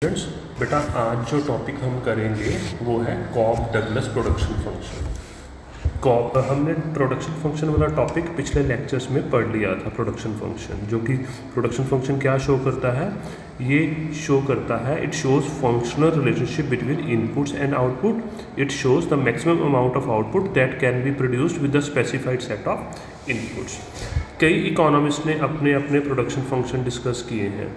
Students, बेटा आज जो टॉपिक हम करेंगे वो है Cobb Douglas production function. Cobb हमने प्रोडक्शन फंक्शन वाला टॉपिक पिछले लेक्चर्स में पढ़ लिया था। प्रोडक्शन फंक्शन जो कि प्रोडक्शन फंक्शन क्या शो करता है, ये शो करता है it shows functional relationship between inputs and output. It shows the maximum amount of output that can be produced with the specified set of inputs. कई economist ने अपने अपने प्रोडक्शन फंक्शन डिस्कस किए हैं।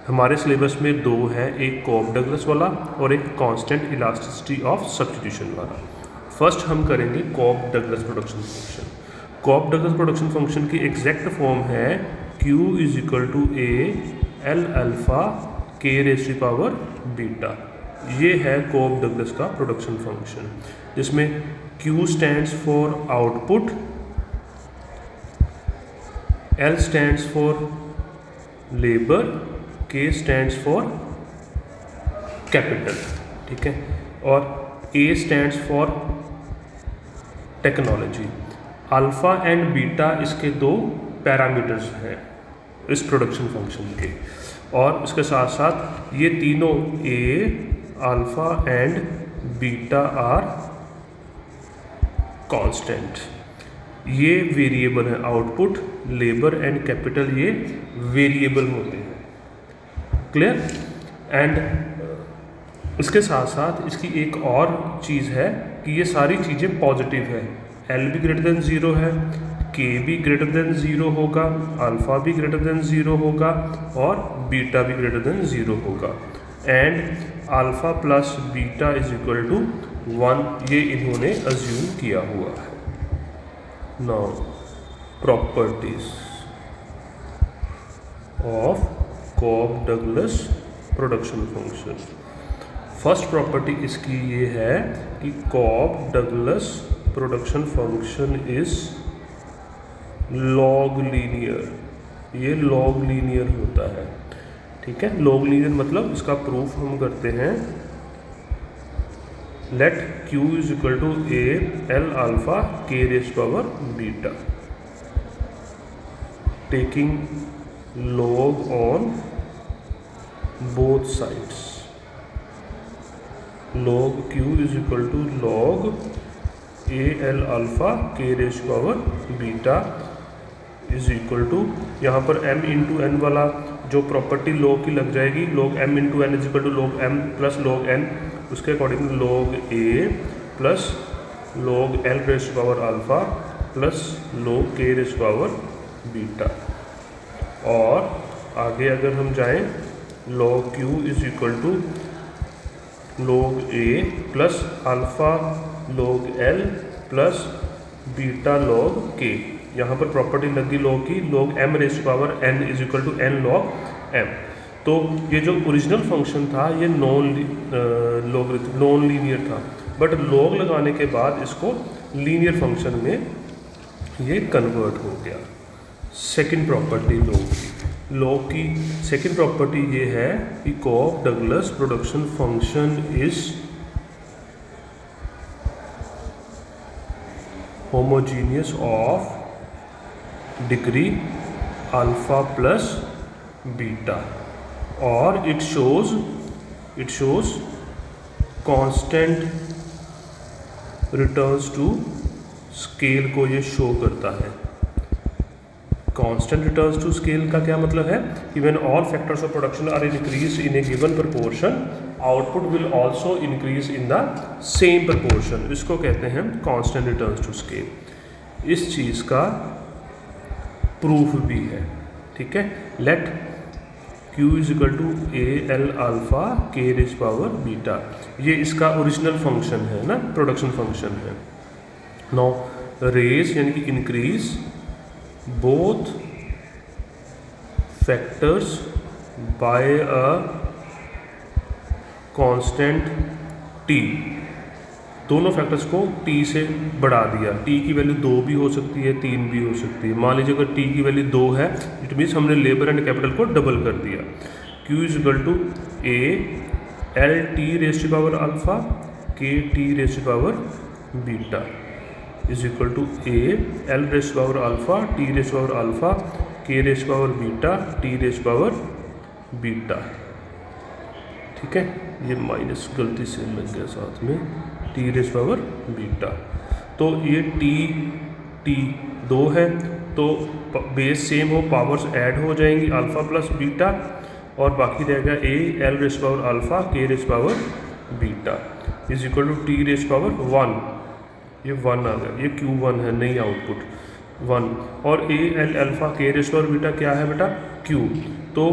हमारे सिलेबस में दो हैं, एक कॉब डगलस वाला और एक कांस्टेंट इलास्टिसिटी ऑफ सब्स्टिट्यूशन वाला। फर्स्ट हम करेंगे Cobb Douglas production function. Cobb Douglas production function की एग्जैक्ट फॉर्म है Q is equal to A L alpha के रेज़ टू पावर बीटा। ये है कॉब डगलस का प्रोडक्शन फंक्शन, जिसमें Q stands for output, L stands for labour, K stands for capital, ठीक है, और A stands for technology. Alpha and beta इसके दो पैरामीटर्स हैं इस प्रोडक्शन फंक्शन के, और इसके साथ साथ ये तीनों A, alpha and beta are constant. ये वेरिएबल है, आउटपुट, लेबर एंड कैपिटल ये वेरिएबल होते हैं। क्लियर? एंड इसके साथ साथ इसकी एक और चीज़ है कि ये सारी चीज़ें पॉजिटिव है। L भी ग्रेटर देन 0 है, K भी ग्रेटर देन 0 होगा, अल्फ़ा भी ग्रेटर देन 0 होगा और बीटा भी ग्रेटर देन 0 होगा। And alpha plus beta is equal to 1, ये इन्होंने अज्यूम किया हुआ है। Now properties of Cobb Douglas production function. First property इसकी ये है कि Cobb Douglas production function is log linear. ये लॉग लीनियर होता है, ठीक है। लॉग लीनियर मतलब इसका प्रूफ हम करते हैं, let Q is equal to A L alpha के raise power beta, taking log on both sides. log Q is equal to log a l alpha k raise power beta is equal to, यहाँ पर m into N वाला जो property log की लग जाएगी, log m into N is equal to log m plus log n, उसके according log a plus log l raise power alpha plus log k raise power beta. और आगे अगर हम जाएं, log Q is equal to log A plus alpha log L plus beta log K। यहाँ पर property लगी log की, log m raise to power n is equal to n log m। तो ये जो ओरिजिनल फंक्शन था ये non linear था, बट log लगाने के बाद इसको लीनियर फंक्शन में ये कन्वर्ट हो गया। सेकेंड प्रॉपर्टी लॉग की सेकेंड प्रॉपर्टी ये है कि Cobb Douglas production function is homogeneous of degree alpha plus beta, और it shows constant returns to scale को ये शो करता है। कांस्टेंट रिटर्न्स टू स्केल का क्या मतलब है कि when all factors of production are increase in a given proportion, output will also increase in the same proportion. इसको कहते हैं कांस्टेंट रिटर्न्स टू स्केल। इस चीज़ का प्रूफ भी है, ठीक है। Let Q is equal to A L alpha के रेज़ पावर बीटा, ये इसका ओरिजिनल फंक्शन है ना, प्रोडक्शन फंक्शन है। नाउ रेज यानी कि increase both factors by a constant t। दोनों फैक्टर्स को t से बढ़ा दिया। t की वैल्यू 2 भी हो सकती है, 3 भी हो सकती है। मान लीजिए अगर t की वैल्यू 2 है, इट मीन्स हमने लेबर एंड कैपिटल को डबल कर दिया। Q is equal to A L T raise to power alpha K T raise to power beta is equal to A L raise power alpha T raise power alpha के raise power beta T raise power beta. ठीक है, ये minus गलती से लग गया साथ में, टी रेज पावर बीटा। तो ये टी 2 है, तो बेस सेम हो, पावर्स ऐड हो जाएंगी अल्फ़ा प्लस बीटा, और बाकी रहेगा A L raise power alpha K raise power beta is equal to T raise power 1, ये 1 आ गया, ये Q1 है, नई आउटपुट 1, और ए L alpha K raise power beta क्या है बेटा Q, तो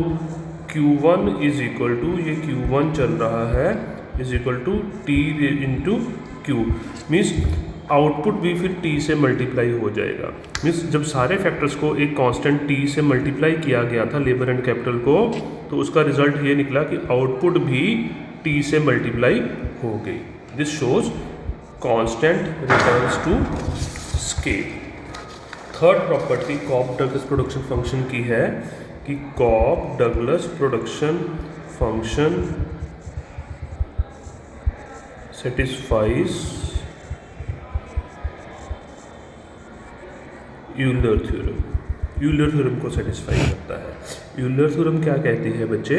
Q1 इज इक्वल टू, ये Q1 चल रहा है, is equal to T into Q, means output भी फिर t से मल्टीप्लाई हो जाएगा। मीन्स जब सारे फैक्टर्स को एक कांस्टेंट t से मल्टीप्लाई किया गया था लेबर एंड कैपिटल को, तो उसका रिजल्ट ये निकला कि आउटपुट भी t से मल्टीप्लाई हो गई। This shows constant returns to scale. Third property Cobb Douglas production function की है कि Cobb Douglas production function satisfies Euler theorem. Euler theorem को सेटिस्फाई करता है। यूलर थ्योरम क्या कहती है बच्चे?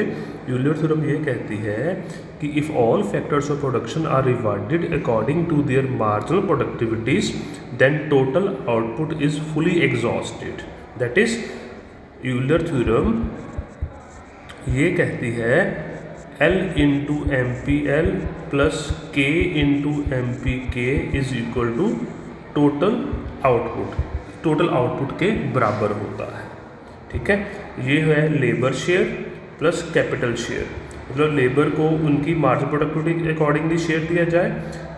यूलर थ्योरम ये कहती है कि if all factors of production are rewarded according to their marginal productivities then total output is fully exhausted. That is Euler theorem ये कहती है L into M P L plus K into M P K is equal to total output के बराबर होता है। ठीक है, ये है labour share plus capital share. मतलब लेबर को उनकी मार्जिन प्रोडक्टिविटी के अकॉर्डिंगली शेयर दिया जाए,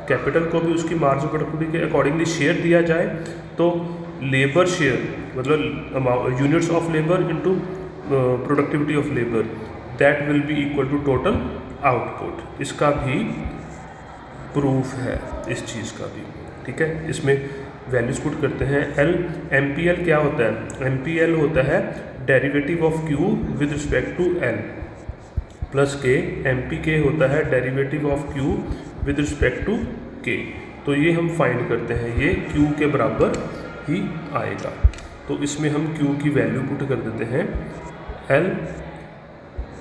कैपिटल को भी उसकी मार्जिन प्रोडक्टिविटी के अकॉर्डिंगली शेयर दिया जाए, तो लेबर शेयर मतलब units of labour into productivity of labour, that will be equal to total output. इसका भी प्रूफ है इस चीज़ का भी। ठीक है, इसमें वैल्यूज पुट करते हैं। एम पी एल क्या होता है? एम पी एल होता है derivative of Q with respect to L, plus K M P K होता है derivative of Q with respect to K. तो ये हम फाइंड करते हैं, ये क्यू के बराबर ही आएगा। तो इसमें हम क्यू की वैल्यू पुट कर देते हैं, एल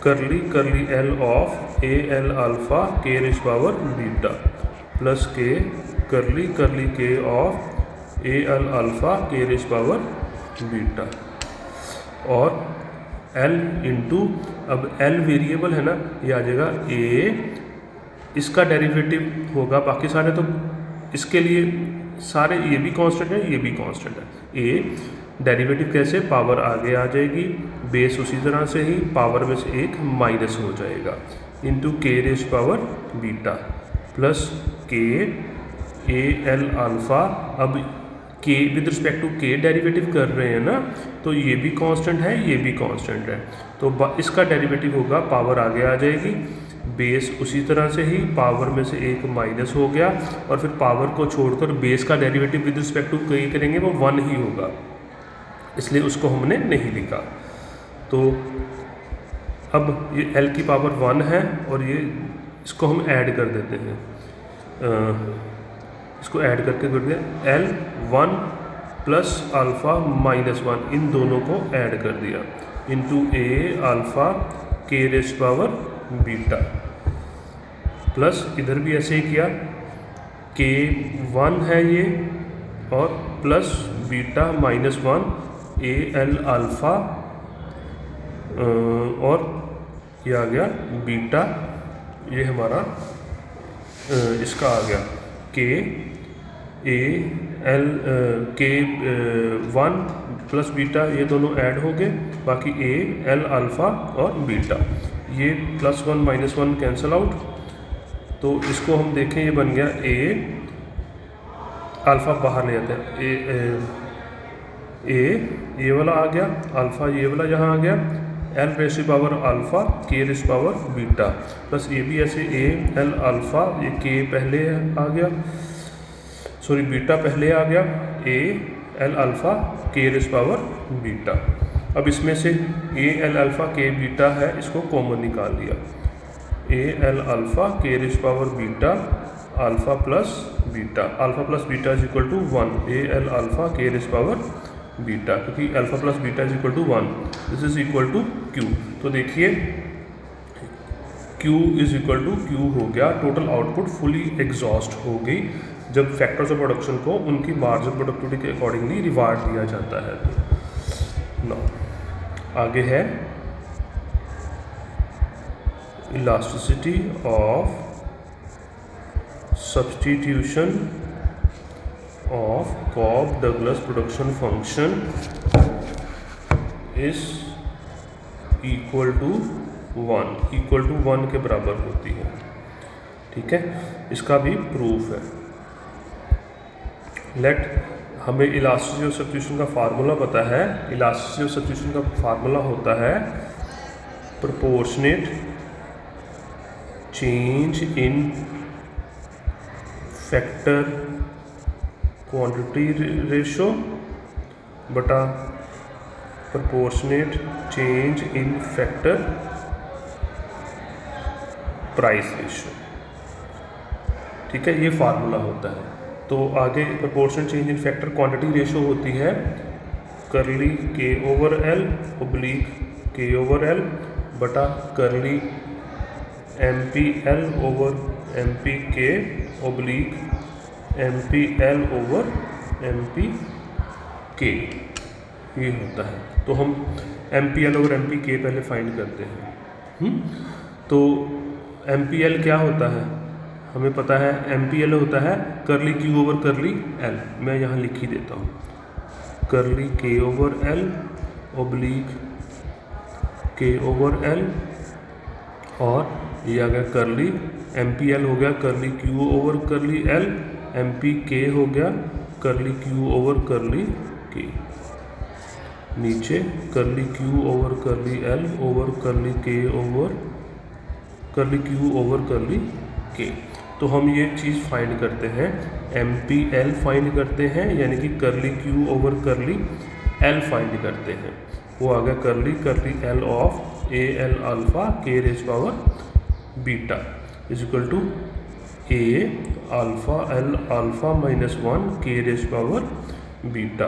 करली L of A L alpha K raise power beta plus के करली K of A L alpha K raise power beta, और एल इंटू, अब एल वेरिएबल है ना, ये आ जाएगा ए, इसका डेरिवेटिव होगा, बाकी सारे तो इसके लिए सारे ये भी कांस्टेंट है, ये भी कांस्टेंट है। ए डेरिवेटिव कैसे? पावर आगे आ जाएगी, बेस उसी तरह से ही, पावर में से एक माइनस हो जाएगा, इंटू के रेज पावर बीटा प्लस के ए एल अल्फ़ा। अब के विद रिस्पेक्ट टू के डेरिवेटिव कर रहे हैं ना, तो ये भी कांस्टेंट है, ये भी कांस्टेंट है, तो इसका डेरिवेटिव होगा, पावर आगे आ जाएगी, बेस उसी तरह से ही, पावर में से एक माइनस हो गया, और फिर पावर को छोड़कर बेस का डेरिवेटिव विद रिस्पेक्ट टू के करेंगे, वो 1 ही होगा, इसलिए उसको हमने नहीं लिखा। तो अब ये l की पावर 1 है, और ये इसको हम ऐड कर देते हैं, इसको ऐड करके कर दिया, L 1 प्लस अल्फ़ा माइनस 1, इन दोनों को ऐड कर दिया, इंटू ए alpha K raise power beta, plus इधर भी ऐसे ही किया, के 1 है ये, और plus beta minus 1 A L alpha, और ये आ गया बीटा, ये हमारा इसका आ गया के ए एल के 1 प्लस बीटा, ये दोनों ऐड हो गए, बाकी ए एल अल्फ़ा और बीटा, ये प्लस 1 माइनस 1 कैंसिल आउट। तो इसको हम देखें, ये बन गया ए अल्फ़ा बाहर ले जाते हैं, ये वाला आ गया, अल्फ़ा ये वाला यहाँ आ गया, एल रेज़ पावर अल्फ़ा के रेज़ पावर बीटा, प्लस ये भी ऐसे ए एल अल्फ़ा, ये के पहले आ गया, सॉरी बीटा पहले आ गया, ए एल अल्फ़ा के रेज़ पावर बीटा। अब इसमें से A L alpha K beta है, इसको कॉमन निकाल लिया, ए एल अल्फ़ा के raise power beta alpha plus beta is equal to 1, A L alpha के रेज़ पावर बीटा, क्योंकि alpha plus beta is equal to 1, this is equal to Q. तो देखिए Q is equal to Q हो गया, total output fully exhaust हो गई जब factors of production को उनकी मार्जिनल प्रोडक्टिविटी के अकॉर्डिंगली रिवार्ड दिया जाता है। तो ना आगे है elasticity of substitution of Cobb Douglas production function is equal to 1 के बराबर होती है। ठीक है, इसका भी प्रूफ है। लेट हमें इलास्टिसिटी ऑफ सब्स्टिट्यूशन का फार्मूला पता है। इलास्टिसिटी ऑफ सब्स्टिट्यूशन का फार्मूला होता है proportionate change in factor quantity ratio बटा proportionate change in factor price ratio. ठीक है, ये फार्मूला होता है। तो आगे proportionate change in factor quantity ratio होती है curly K over L oblique K over L बटा curly M P L over M P K oblique M P L over M P K, ये होता है। तो हम M P L over M P K पहले find करते हैं। तो एम पी एल क्या होता है, हमें पता है एम पी एल होता है करली क्यू ओवर करली एल। मैं यहाँ लिख ही देता हूँ, करली K over L oblique K over L, और ये आ गया करली एम पी एल हो गया curly Q over curly L, M P K हो गया करली क्यू ओवर करली के, नीचे करली Q over curly L over करली के ओवर करली क्यू ओवर करली के। तो हम ये चीज़ फाइंड करते हैं, एम पी एल फाइंड करते हैं, यानी कि curly Q over curly L find करते हैं। वो आ गया curly L of A L alpha K raise power beta is equal to A alpha L alpha minus 1 K raise power beta.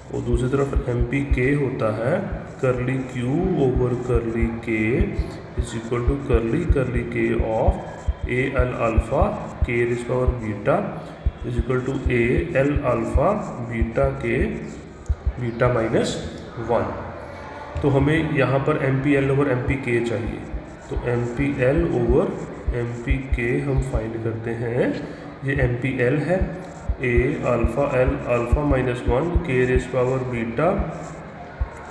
और दूसरी तरफ एम पी के होता है करली क्यू ओवर करली के is equal to curly K of A L alpha K raise power beta is equal to A L alpha beta K beta minus 1। तो हमें यहाँ पर M P L over M P K चाहिए, तो M P L over M P K हम find करते हैं। ये एम पी एल है ए alpha L alpha minus 1 K raise power beta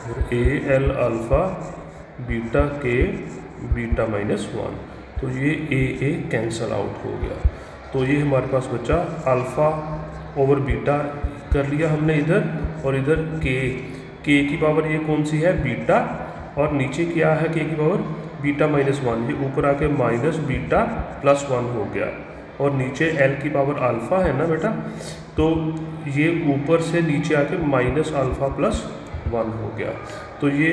और ए L alpha beta K beta minus 1। तो ये ए कैंसल आउट हो गया। तो ये हमारे पास बचा अल्फ़ा ओवर बीटा कर लिया हमने इधर, और इधर के की पावर ये कौन सी है बीटा, और नीचे क्या है के की पावर बीटा माइनस 1, ये ऊपर आके माइनस बीटा प्लस 1 हो गया, और नीचे एल की पावर अल्फ़ा है ना बेटा, तो ये ऊपर से नीचे आके माइनस अल्फ़ा प्लस 1 हो गया। तो ये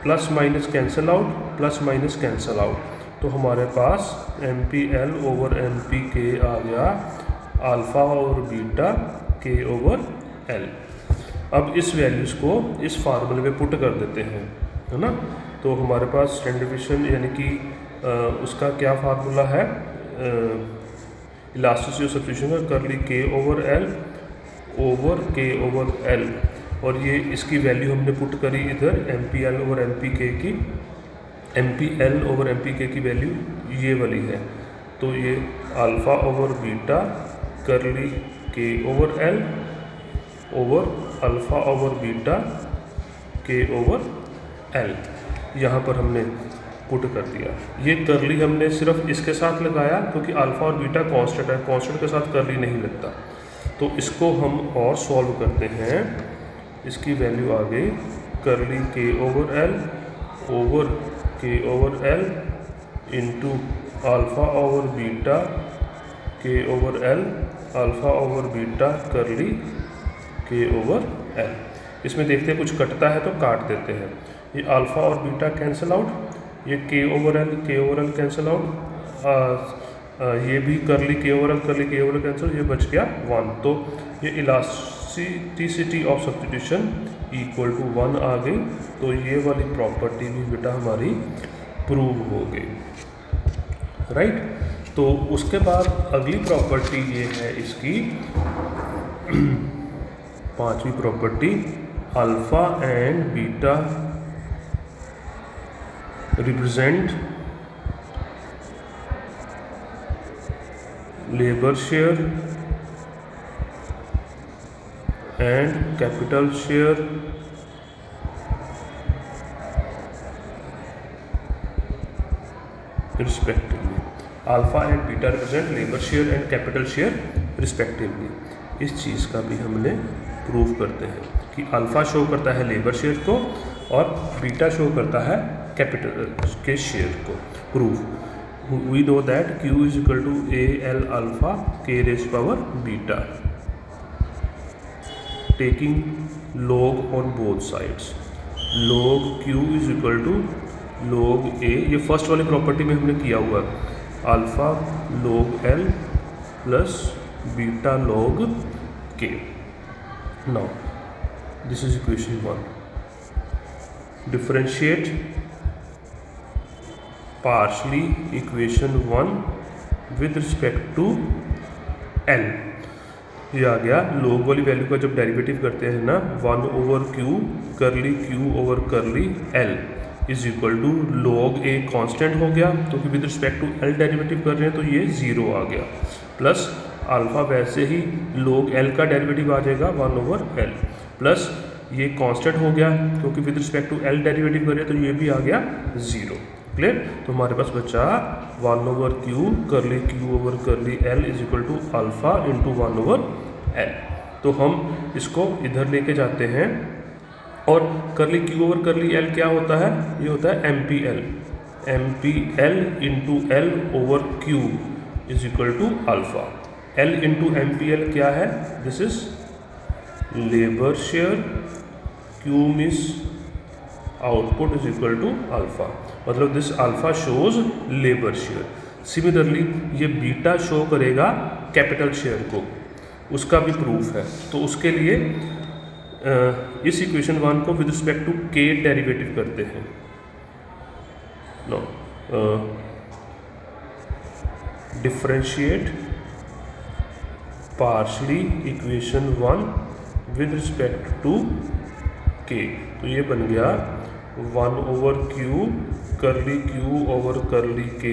plus minus cancel out, plus minus cancel out. तो हमारे पास M P L over M P K आ गया अल्फ़ा और बीटा के ओवर एल। अब इस वैल्यूज़ को इस फार्मूले में पुट कर देते हैं, है ना। तो हमारे पास स्टैंडर्ड डेविएशन यानी कि उसका क्या फार्मूला है, इलास्टिसिटी ऑफ सब्स्टिट्यूशन का curly K over L over K over L, और ये इसकी वैल्यू हमने पुट करी इधर M P L over M P K की, M P L over M P K की वैल्यू ये वाली है। तो ये alpha over beta curly K over L over alpha over beta K over L, यहाँ पर हमने पुट कर दिया। ये करली हमने सिर्फ इसके साथ लगाया क्योंकि अल्फ़ा और बीटा कांस्टेंट है, कांस्टेंट के साथ करली नहीं लगता। तो इसको हम और सॉल्व करते हैं। इसकी वैल्यू आ गई curly K over L over K over L into alpha over beta K over L alpha over beta curly K over L. इसमें देखते हैं कुछ कटता है तो काट देते हैं। ये अल्फ़ा और बीटा कैंसिल आउट, ये के ओवर एल कैंसिल आउट, ये भी करली के ओवर एल कैंसिल, ये बच गया 1। तो ये elasticity of substitution equal to 1 आ गई। तो ये वाली प्रॉपर्टी भी बेटा हमारी प्रूव हो गई। राइट। तो उसके बाद अगली प्रॉपर्टी ये है इसकी पांचवी property, alpha and beta represent labour share and capital share respectively. Alpha and beta represent labour share and capital share respectively. इस चीज़ का भी हमने प्रूव करते हैं कि अल्फा शो करता है लेबर शेयर को और बीटा शो करता है कैपिटल के शेयर को। Proof, we know that Q is equal to AL alpha K raise power beta, taking log on both sides. log Q is equal to log A, ये first वाली property में हमने किया हुआ है, alpha log L plus beta log K। Now this is equation 1। Differentiate partially equation 1 with respect to L। ये आ गया log वाली वैल्यू का जब डेरिवेटिव करते हैं ना, 1/Q curly Q over curly L is equal to log A constant हो गया, तो कि with respect to L derivative कर रहे हैं तो ये 0 आ गया, प्लस अल्फ़ा वैसे ही log L का डेरिवेटिव आ जाएगा 1/L, प्लस ये कांस्टेंट हो गया क्योंकि with respect to L derivative कर रहे हैं तो ये भी आ गया 0। क्लियर। तो हमारे पास बचा 1/Q curly Q over curly L is equal to alpha into 1/L। तो हम इसको इधर लेके जाते हैं और करली Q ओवर करली L क्या होता है, ये होता है MPL into L over Q is equal to alpha. L into MPL क्या है, this is labour share, Q means output is equal to alpha, मतलब this alpha shows labour share. Similarly ये बीटा शो करेगा capital share को, उसका भी proof है। तो उसके लिए इस इक्वेशन 1 को with respect to K derivative करते हैं। No, differentiate partially equation 1 with respect to K। तो ये बन गया 1/Q curly Q over curly K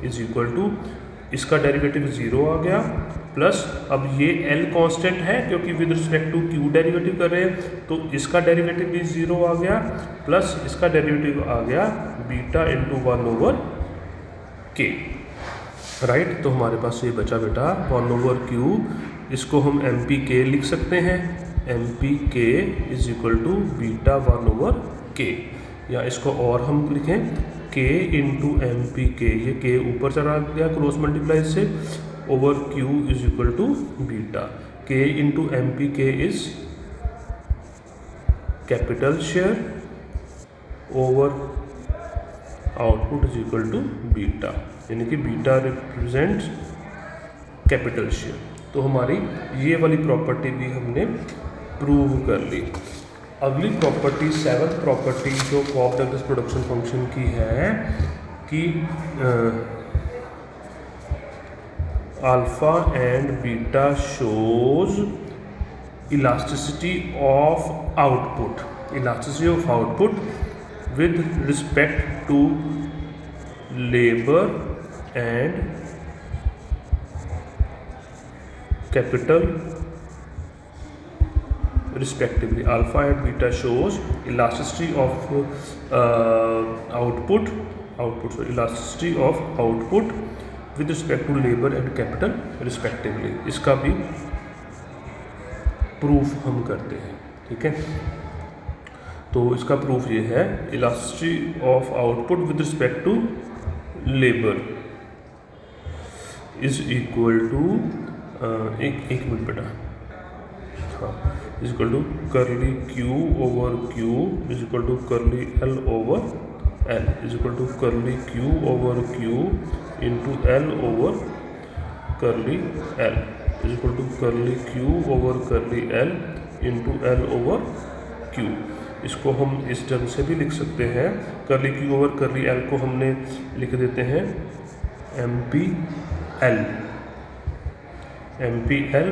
is equal to, इसका डेरिवेटिव 0 आ गया, प्लस अब ये L कांस्टेंट है क्योंकि with respect to Q derivative कर रहे हैं तो इसका डेरिवेटिव भी 0 आ गया, प्लस इसका डेरिवेटिव आ गया बीटा इंटू 1/K। राइट। तो हमारे पास ये बचा बेटा 1/Q, इसको हम MPK लिख सकते हैं, MPK is equal to beta 1/K, या इसको और हम लिखें K इंटू MPK, ये K ऊपर चला गया क्रॉस मल्टीप्लाई से, over Q is equal to beta. K into MPK is capital share over output is equal to beta, यानी कि बीटा रिप्रेजेंट कैपिटल शेयर। तो हमारी ये वाली प्रॉपर्टी भी हमने प्रूव कर ली। अगली प्रॉपर्टी 7th प्रॉपर्टी जो कॉफ डगलस प्रोडक्शन फंक्शन की है कि alpha and beta shows elasticity of output, elasticity of output with respect to labour and capital respectively. Alpha and beta shows elasticity of elasticity of output with respect to labor and capital respectively. इसका भी proof हम करते हैं, ठीक है। तो इसका proof ये है, elasticity of output with respect to labor is equal to एक मिनट बेटा, हाँ, is equal to curly Q over Q is equal to curly L over L is equal to curly Q over Q into L over curly L is equal to curly Q over curly L into L over Q। इसको हम इस ढंग से भी लिख सकते हैं, करली Q ओवर करली L को हमने लिख देते हैं MPL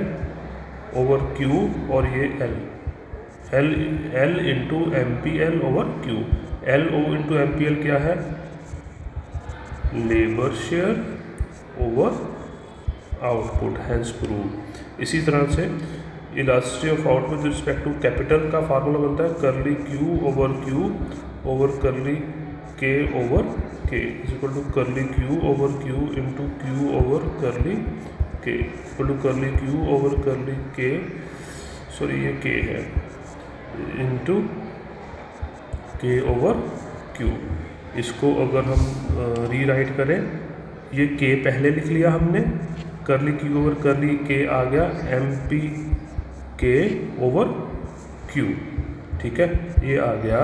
ओवर Q और ये L into MPL over Q। L into MPL क्या है? Labour share over output, hence prove. इसी तरह से elasticity of output with respect to capital का फार्मूला बनता है curly Q over Q over curly K over K is equal to curly Q over Q into Q over curly K equal to curly Q over curly K, sorry ये K है, into K over Q। इसको अगर हम rewrite करें, ये K पहले लिख लिया हमने, curly Q over curly K आ गया MPK ओवर Q, ठीक है। ये आ गया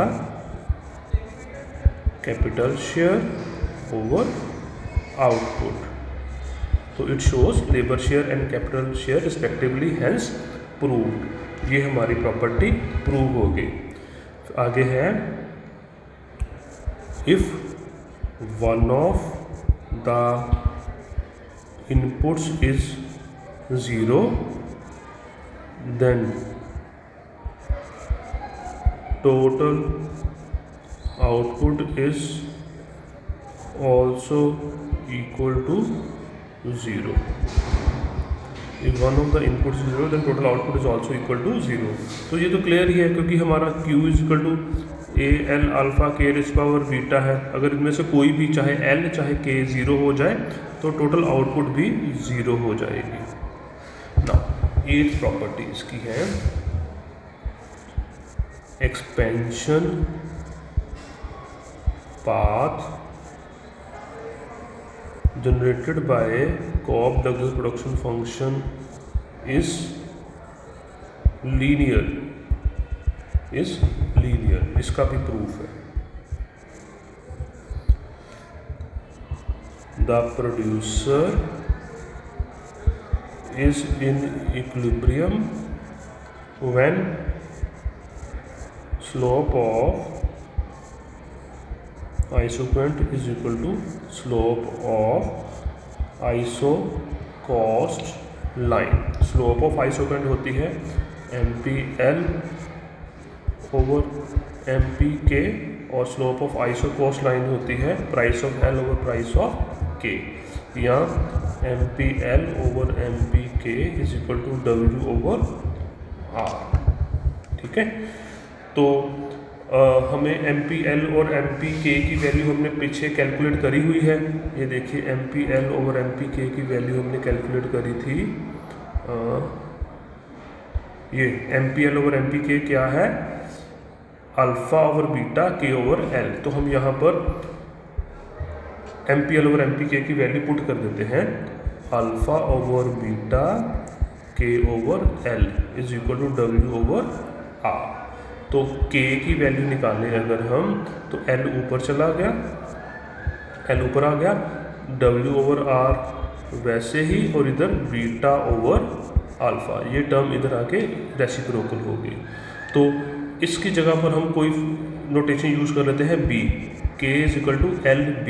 कैपिटल शेयर ओवर आउटपुट। तो it shows labour share and capital share respectively, hence proved. ये हमारी प्रॉपर्टी प्रूव हो गई। आगे है if one of the inputs is 0 then total output is also equal to 0। If one of the input 0 then total output is also equal to 0। तो ये तो clear ही है, क्योंकि हमारा Q is equal to AL alpha K raise power beta है। अगर इनमें से कोई भी चाहे L चाहे K 0 हो जाए तो टोटल आउटपुट भी 0 हो जाएगी ना। 8th प्रॉपर्टी इसकी है expansion path generated by Cobb-Douglas production function is linear, इसका भी प्रूफ है। The producer is in equilibrium when slope of isoquant is equal to slope of isocost line. Slope of isoquant होती है MPL over MPK और slope of isocost line होती है price of L over price of K। यहाँ MPL over MPK is equal to W over R, ठीक है। तो हमें MPL और MPK की वैल्यू हमने पीछे कैलकुलेट करी हुई है। ये देखिए MPL ओवर MPK की वैल्यू हमने कैलकुलेट करी थी। ये MPL ओवर MPK क्या है? Alpha over beta K over L। तो हम यहाँ पर MPL ओवर MPK की वैल्यू पुट कर देते हैं alpha over beta K over L is equal to W over R। तो K की वैल्यू निकालें अगर हम, तो L ऊपर चला गया, L ऊपर आ गया, W ओवर R वैसे ही, और इधर बीटा ओवर अल्फ़ा, ये टर्म इधर आके रेसिप्रोकल हो गई। तो इसकी जगह पर हम कोई नोटेशन यूज़ कर लेते हैं B, K is equal to LB।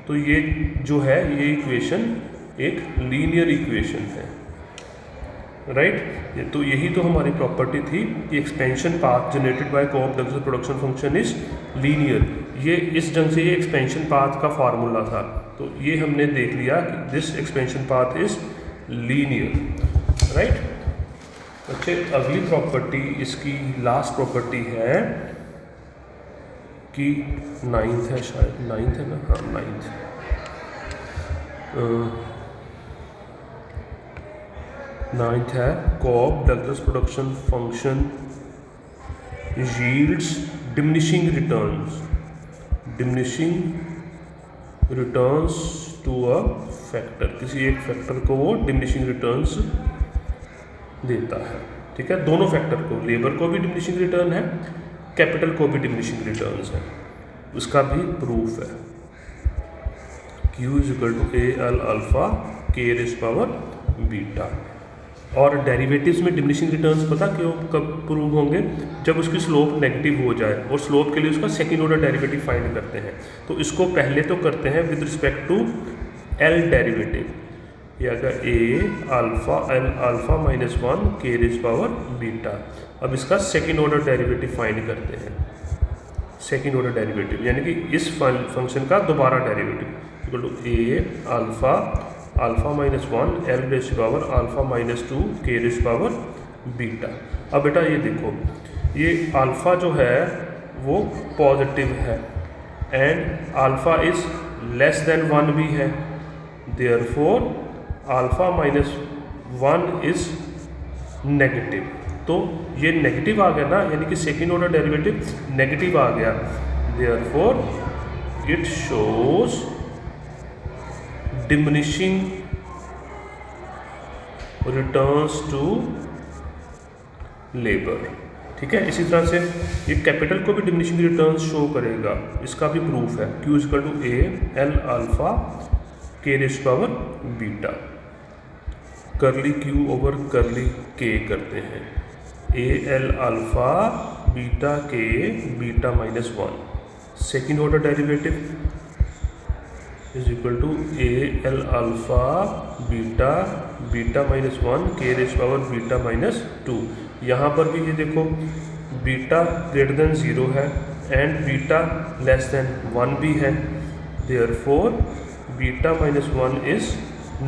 तो ये जो है ये इक्वेशन एक लीनियर इक्वेशन है, राइट। तो यही तो हमारी प्रॉपर्टी थी कि expansion path generated by Cobb-Douglas production function is linear. ये इस ढंग से ये एक्सपेंशन पाथ का फार्मूला था। तो ये हमने देख लिया कि this expansion path is linear, right. अच्छा, अगली प्रॉपर्टी इसकी लास्ट प्रॉपर्टी है कि 9th है, शायद 9th है ना, हाँ 9th। नाइन्थ है Cobb-Douglas production function yields diminishing returns to a factor. किसी एक फैक्टर को वो डिमिनिशिंग रिटर्न्स देता है, ठीक है। दोनों फैक्टर को, लेबर को भी डिमिनिशिंग रिटर्न है, कैपिटल को भी डिमिनिशिंग रिटर्न्स है। उसका भी प्रूफ है Q is equal to AL alpha K raise power beta. और डेरिवेटिव्स में डिमिनिशिंग रिटर्न्स पता क्यों कब प्रूव होंगे? जब उसकी स्लोप नेगेटिव हो जाए, और स्लोप के लिए उसका सेकंड ऑर्डर डेरिवेटिव फाइंड करते हैं। तो इसको पहले तो करते हैं with respect to L derivative, ये आएगा A alpha L alpha minus 1 K raise power beta. अब इसका सेकेंड ऑर्डर डेरिवेटिव फाइंड करते हैं। सेकेंड ऑर्डर डेरिवेटिव यानी कि इस फंक्शन का दोबारा derivative equal to A alpha alpha minus 1 L raise power alpha minus 2 K raise power beta. अब बेटा ये देखो, ये अल्फ़ा जो है वो पॉजिटिव है and alpha is less than 1 भी है, therefore alpha minus 1 is negative. तो ये नेगेटिव आ गया ना, यानी कि सेकेंड ऑर्डर डेरिवेटिव नेगेटिव आ गया, therefore it shows diminishing returns to labour. ठीक है, इसी तरह से ये कैपिटल को भी डिमिनिशिंग रिटर्न्स शो करेगा, इसका भी प्रूफ है। Q equal to A L alpha के raise power beta, curly Q over curly K करते हैं, A L alpha beta K beta minus 1। Second order derivative is equal to A L alpha beta beta minus 1 K raise power beta minus 2। यहाँ पर भी ये देखो, beta greater than 0 है and beta less than 1 भी है, therefore beta minus 1 is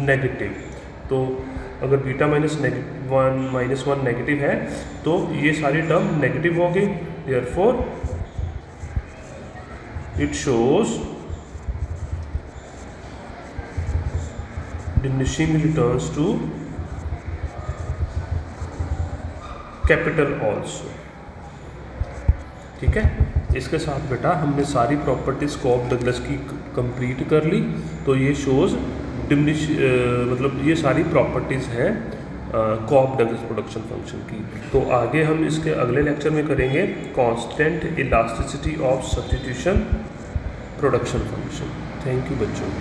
negative. तो अगर बीटा माइनस 1 नेगेटिव है तो ये सारी टर्म नेगेटिव होगी, therefore it shows diminishing returns to capital also. ठीक है, इसके साथ बेटा हमने सारी प्रॉपर्टीज कॉप डगलस की कंप्लीट कर ली। तो ये शोज मतलब ये सारी प्रॉपर्टीज़ हैं कॉप डगलस प्रोडक्शन फंक्शन की। तो आगे हम इसके अगले लेक्चर में करेंगे constant elasticity of substitution production function. Thank you बच्चों।